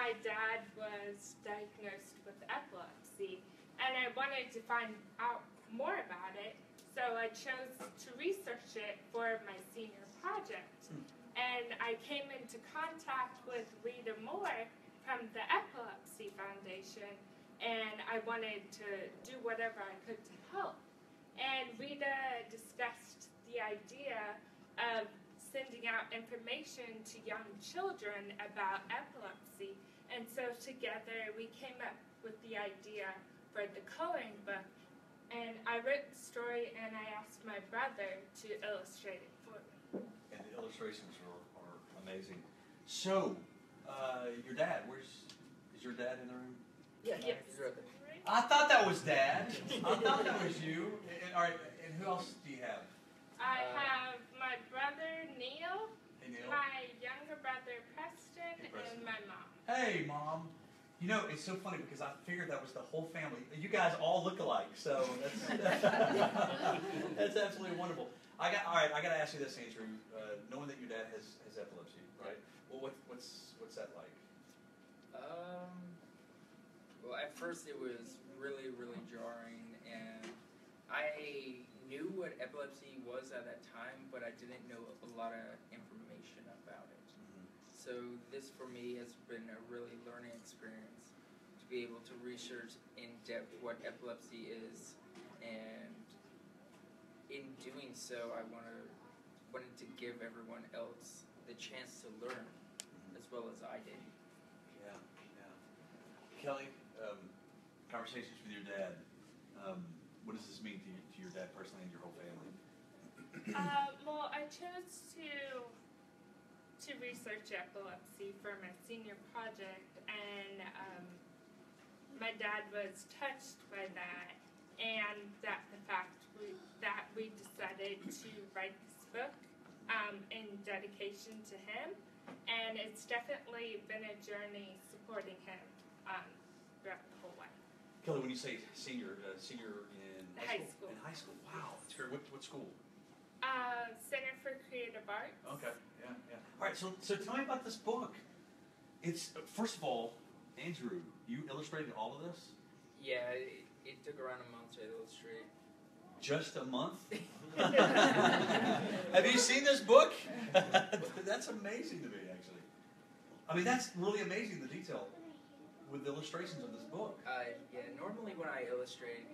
my dad was diagnosed with epilepsy, and I wanted to find out more about it, so I chose to research it for my senior project. And I came into contact with Rita Moore from the Epilepsy Foundation, and I wanted to do whatever I could to help. And Rita discussed the idea of sending out information to young children about epilepsy. And so together we came up with the idea for the coloring book. And I wrote the story and I asked my brother to illustrate it for me. And the illustrations are amazing. So, your dad, is your dad in the room? Yeah. Yes. I thought that was Dad. I thought that was you. All right, and who else do you have? I have my brother Neil, Hey, Neil. my younger brother Preston, and my mom. Hey, Mom. You know, it's so funny because I figured that was the whole family. You guys all look alike, so that's absolutely wonderful. All right, I got to ask you this, Andrew. Knowing that your dad has epilepsy, right? Well, what's that like? Well, at first it was really, really jarring, and I knew what epilepsy was at that time, but I didn't know a lot of information about it. Mm-hmm. So this, for me, has been a really learning experience to be able to research in depth what epilepsy is, and in doing so, I wanted to give everyone else the chance to learn as well as I did. Yeah. Kelly, conversations with your dad. What does this mean to your dad personally and your whole family? Well, I chose to research epilepsy for my senior project, and my dad was touched by that, and that the fact that we decided to write this book in dedication to him, and it's definitely been a journey supporting him throughout the whole way. Kelly, when you say senior in High school. In high school, wow, that's great. What school? Center for Creative Arts. Okay, yeah. All right, so tell me about this book. It's first of all, Andrew, you illustrated all of this? Yeah, it took around a month to illustrate. Just a month? Have you seen this book? That's amazing to me, actually. I mean, that's really amazing, the detail with the illustrations of this book. Yeah, normally when I illustrate,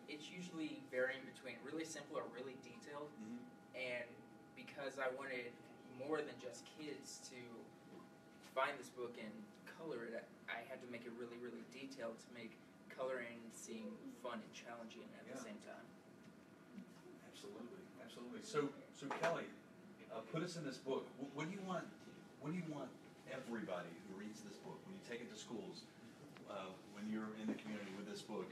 it's usually varying between really simple or really detailed. Mm-hmm. And because I wanted more than just kids to find this book and color it, I had to make it really, really detailed to make coloring seem fun and challenging at the same time. Absolutely. So Kelly, put us in this book. What do you want everybody who reads this book, when you take it to schools, when you're in the community with this book,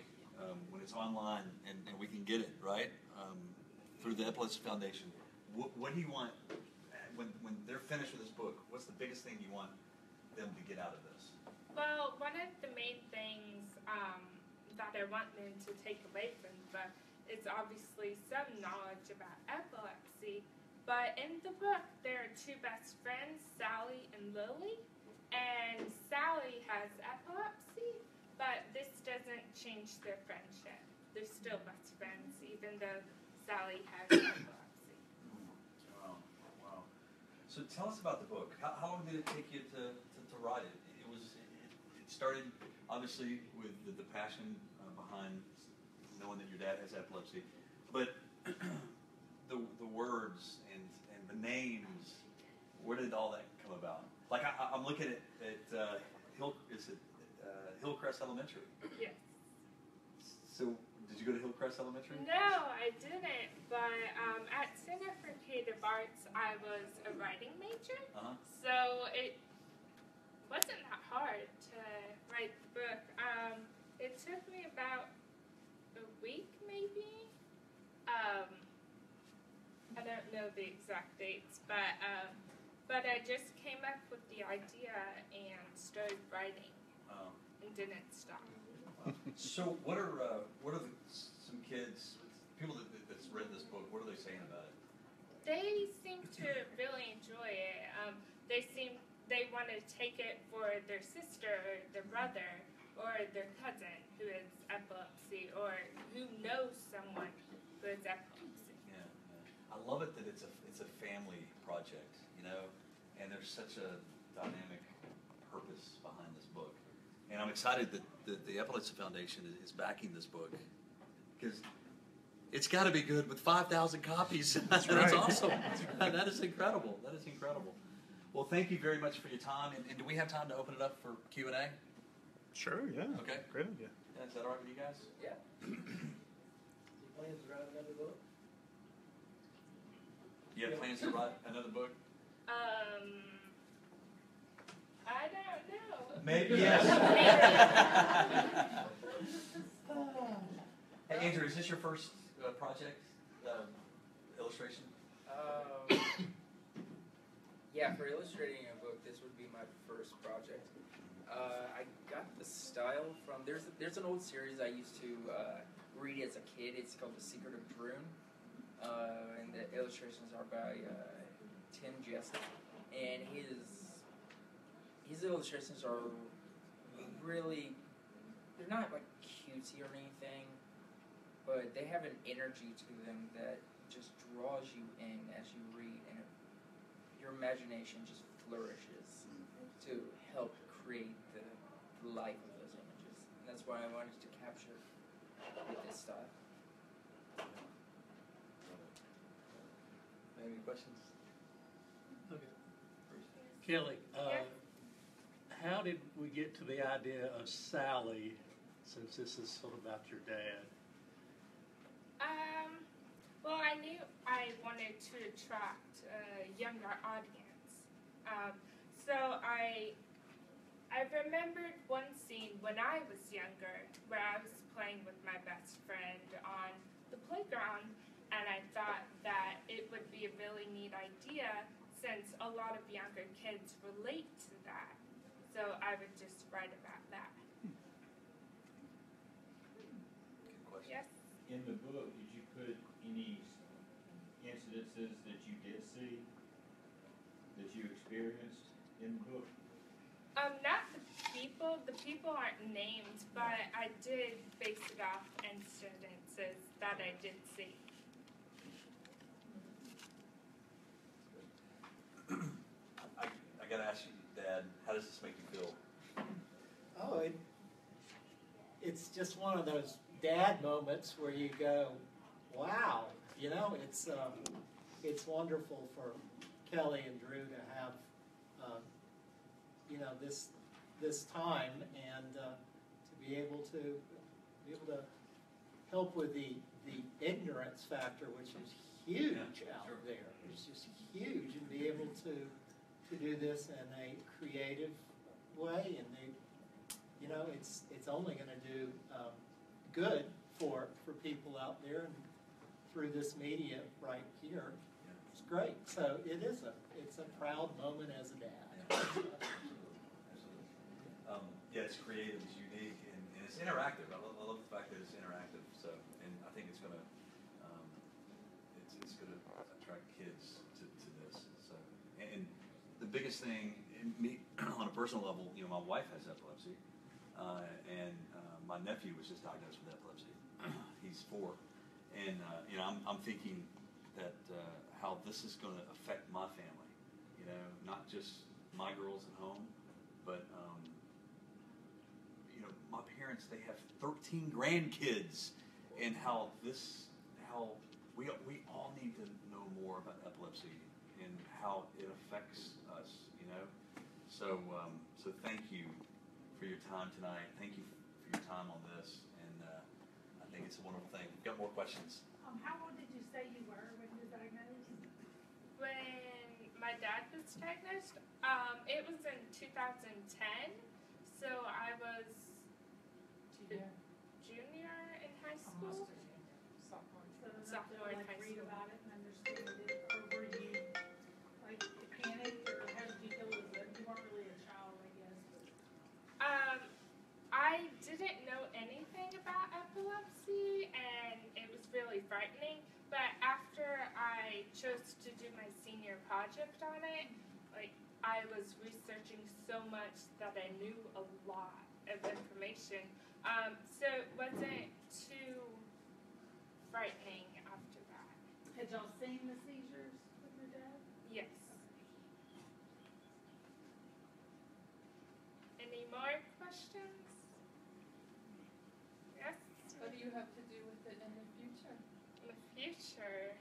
when it's online and we can get it, right, through the Epilepsy Foundation, what do you want, when they're finished with this book, what's the biggest thing you want them to get out of this? Well, one of the main things that I want them to take away from the book is obviously some knowledge about epilepsy, but in the book there are two best friends, Sally and Lily, and Sally has epilepsy, but this doesn't change their friendship. They're still best friends, even though Sally has epilepsy. Wow. So tell us about the book. How long did it take you to write it? It started, obviously, with the passion behind knowing that your dad has epilepsy, but the words and the names, where did all that come about? Like I'm looking at Hillcrest Elementary. Yes. So did you go to Hillcrest Elementary? No, I didn't, but at Center for Creative Arts, I was a writing major, so it wasn't that hard to write the book. It took me about a week, maybe. I don't know the exact dates, but I just came up with the idea and started writing, and didn't stop. So what are some kids, people that's read this book, what are they saying about it? They seem to really enjoy it. they want to take it for their sister or their brother or their cousin who has epilepsy or who knows someone who has epilepsy. Yeah, yeah. I love it that it's a family project, you know, and there's such a dynamic purpose behind this book. And I'm excited that the Epilepsy Foundation is backing this book, because it's got to be good with 5,000 copies. That's awesome. That is incredible. That is incredible. Well, thank you very much for your time. And do we have time to open it up for Q&A? Sure, yeah. Okay. Great idea. Yeah, is that all right with you guys? Yeah. Do you plan to write another book? You have plans to write another book? I don't know. Maybe, yes. Hey, Andrew, is this your first project, illustration? Yeah, for illustrating a book, this would be my first project. I got the style from, there's an old series I used to read as a kid. It's called The Secret of Droon. And the illustrations are by Tim Jessup. And his illustrations are really, they're not like cutesy or anything, but they have an energy to them that just draws you in as you read, and your imagination just flourishes to help create the life of those images. And that's what I wanted to capture with this style. Any questions? Okay. Kelly, Yes. how did we get to the idea of Sally, since this is sort of about your dad? Well, I knew I wanted to attract a younger audience. So I remembered one scene when I was younger where I was playing with my best friend on the playground, and I thought that it would be a really neat idea since a lot of younger kids relate to that. So I would just write about that. Good question. Yes? In the book, did you put any incidences that you did see, that you experienced in the book? Not the people. The people aren't named, but I did base it off incidences that I did see. I got to ask you, Dad, how does this make you feel? Oh, it's just one of those dad moments where you go, wow, you know, it's wonderful for Kelly and Drew to have, you know, this time, and to be able to help with the ignorance factor, which is huge out there. It's just huge, and be able to do this in a creative way, and you know, it's only going to do good for people out there, and through this media right here, it's great. So it's a proud moment as a dad. Absolutely. Yeah, it's creative, it's unique, and it's interactive. I love the fact that it's interactive. So, and I think it's going to attract kids to this. So, and the biggest thing, me on a personal level, you know, my wife has epilepsy, and my nephew was just diagnosed with epilepsy. He's 4, and you know, I'm thinking that how this is going to affect my family. You know, not just my girls at home, but you know, my parents, they have 13 grandkids, and how we all need to know more about epilepsy and how it affects us. You know, so thank you for your time tonight. Thank you for your time on this, and I think it's a wonderful thing. We've got more questions. How old did you say you were when you were diagnosed? When my dad was diagnosed, it was in 2010, so I was junior in high school. Sophomore in high Read school. about it and understand it, or were you like panicked, or how did you feel as if you weren't really a child, I guess? But... I didn't know anything about epilepsy, and it was really frightening. But after I chose to do my senior project on it, like I was researching so much that I knew a lot of information. So it wasn't too frightening after that. Had y'all seen the seizures with your dad? Yes. Any more questions? Yes? What do you have to do with it in the future? In the future,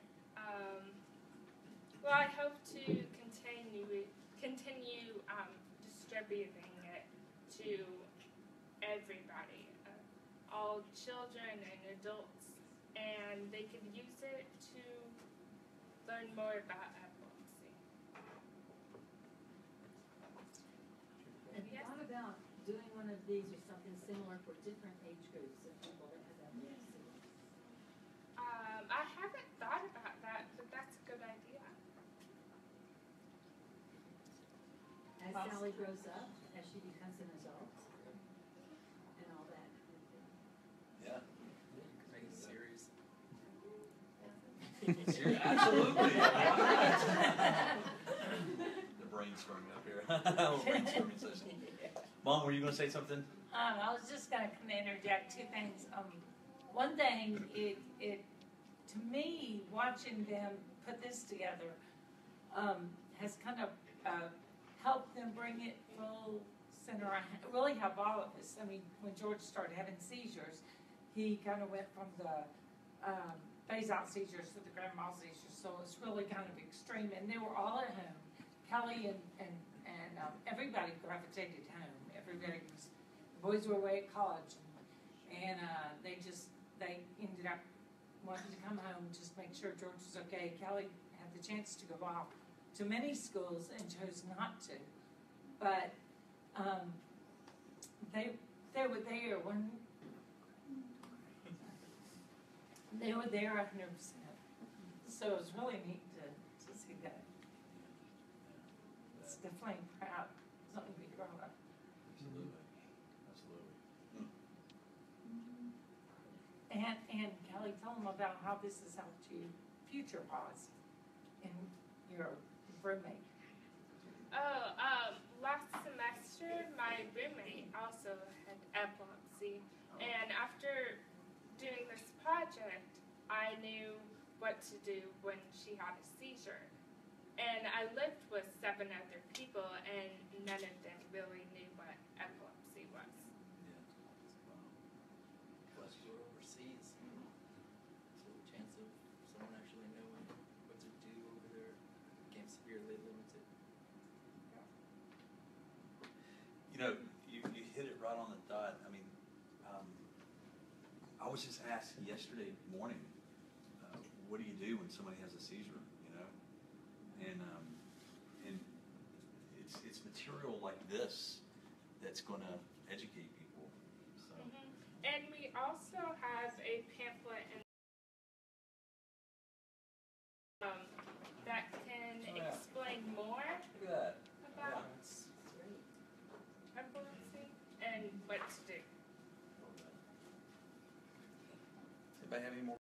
well, I hope to continue distributing it to everybody, all children and adults, and they can use it to learn more about epilepsy. Have you thought about doing one of these or something similar for different age groups of people that have epilepsy? I haven't thought about that, but that's a good idea. As Sally grows up, as she becomes an adult, and all that kind of thing. Yeah. Make it serious. Absolutely. The brainstorming up here. Brainstorming session. Mom, were you going to say something? I was just going to interject two things. One thing, it to me, watching them put this together has kind of helped them bring it full center. Really help all of us. I mean, when George started having seizures, he kind of went from the phase-out seizures to the grand mal seizures, so it's really kind of extreme. And they were all at home. Kelly and everybody gravitated home. Everybody was, the boys were away at college, and they ended up wanting to come home, just make sure George was okay. Kelly had the chance to go off to many schools and chose not to, but they were there when they were there 100%. So it was really neat to see that. It's definitely proud. Something to be proud of. Absolutely. Absolutely. And Kelly, tell them about how this has helped you future-wise in your roommate. Last semester, my roommate also had epilepsy, and after doing this project, I knew what to do when she had a seizure. And I lived with 7 other people, and none of them really knew what epilepsy was. Yeah. Wow. Plus, you're overseas. So the chance of someone actually knowing what to do over there became severely limited. You know, you hit it right on the dot. I mean, I was just asked yesterday morning, what do you do when somebody has a seizure, you know? And it's material like this that's going to educate people. So. And we also have a pamphlet that can explain more Look at that. about Yeah. epilepsy and what to do. Anybody have any more